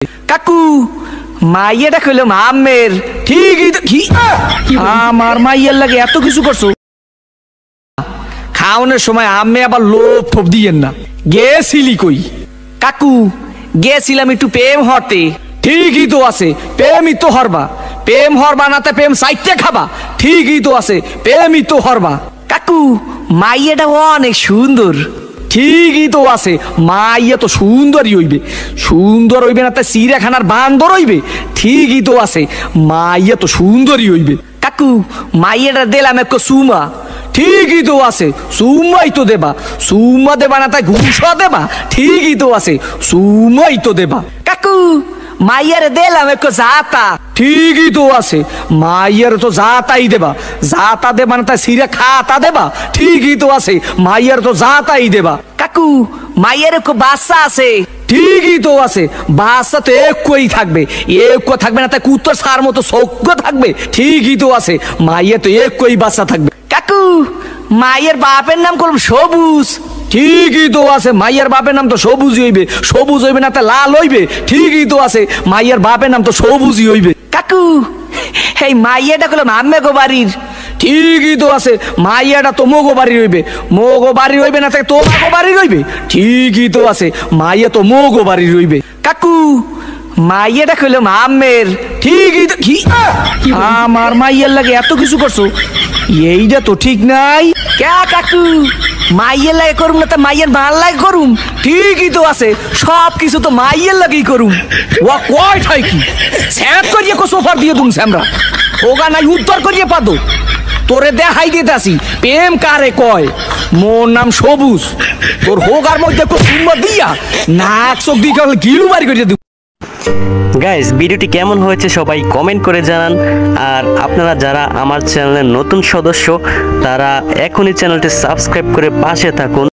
কাকু মাইয়াটা কইলাম আমের ঠিকই তো কি আমার মাইয়ার লাগে এত কিছু করছো খাওয়ানোর সময় আম্মে আবার লোভ ঠোপ দিয়েন না গেছিলি কই কাকু গেছিলাম একটু প্রেম হতে ঠিকই তো আছে প্রেমই তো হরবা প্রেম হরবা নাতে প্রেম সাইটে খাবা ঠিকই তো আছে প্রেমই তো হরবা কাকু মাইয়াটা অনেক সুন্দর ঠিকই তো আছে মাইয়া তো সুন্দরই হইবে সুন্দর হইবে না তা চিড়িয়াখানার বান্দর হইবে ঠিকই তো আছে মাইয়া তো সুন্দরই হইবে কাকু মাইয়াটা দিলাম এক সুমা ঠিকই তো আছে সুমাই তো দেবা সুমা দেবা না তাই ঘুষা দেবা ঠিকই তো আছে সুমাই তো দেবা কাকু মাইয়ারে দিলাম এক জাতা ঠিকই তো আছে মাইয়ার তো জাতাই দেবা জাতা দেবা না তাই সিরে খাতা দেবা ঠিকই তো আছে মাইয়ার তো জাতাই দেবা কাকু মাইয়ার এক বাচ্চা আছে ঠিকই তো আছে বাচ্চা তো একই থাকবে একই থাকবে না তাই কুত্তর সার মতো সৌক্য থাকবে ঠিকই তো আছে মাইয়া তো একই বাচ্চা থাকবে কাকু মাইয়ের বাপের নাম করলাম সবুজ ঠিকই তো আছে মাইয়ার বাপের নাম তো সবুজই হইবে সবুজ হইবে না তা লাল হইবে ঠিকই তো আছে মাইয়ার বাপের নাম তো সবুজই হইবে কাকু এই মাইয়াটা করলাম আম্মে গো বাড়ির ঠিকই তো আছে মাইয়াটা তো মোগো বাড়ি হইবে মোগো বাড়ি হইবে না তাই তোমাগো বাড়ি হইবে ঠিকই তো আছে মাইয়া তো মোগো বাড়ি হইবে কাকু মাইয়াটা কইলাম আম্মের ঠিকই তো কি আমার মাইয়ার লাগে এত কিছু করছো এইটা তো ঠিক নাই কে কাকু মাইয়ের লাগে করুম না তা মাইয়ের মাল লাগে করুম ঠিকই তো আছে সব কিছু তো মাইয়ের লাগেই করুম ও কয় ঠাই কি স্যাপ করিয়ে কো সোফার দিয়ে দুম স্যামরা ওগা নাই উত্তর করিয়ে পাদো তোরে দেখাই দিতে আসি প্রেম কারে কয় মোর নাম সবুজ তোর হোগার মধ্যে কো সুম্মা দিয়া নাক চোখ দিয়ে গিলু বাড়ি করিয়ে দিব গাইস ভিডিওটি কেমন হয়েছে সবাই কমেন্ট করে জানান আর আপনারা যারা আমার চ্যানেলের নতুন সদস্য তারা এখনই চ্যানেলটি সাবস্ক্রাইব করে পাশে থাকুন।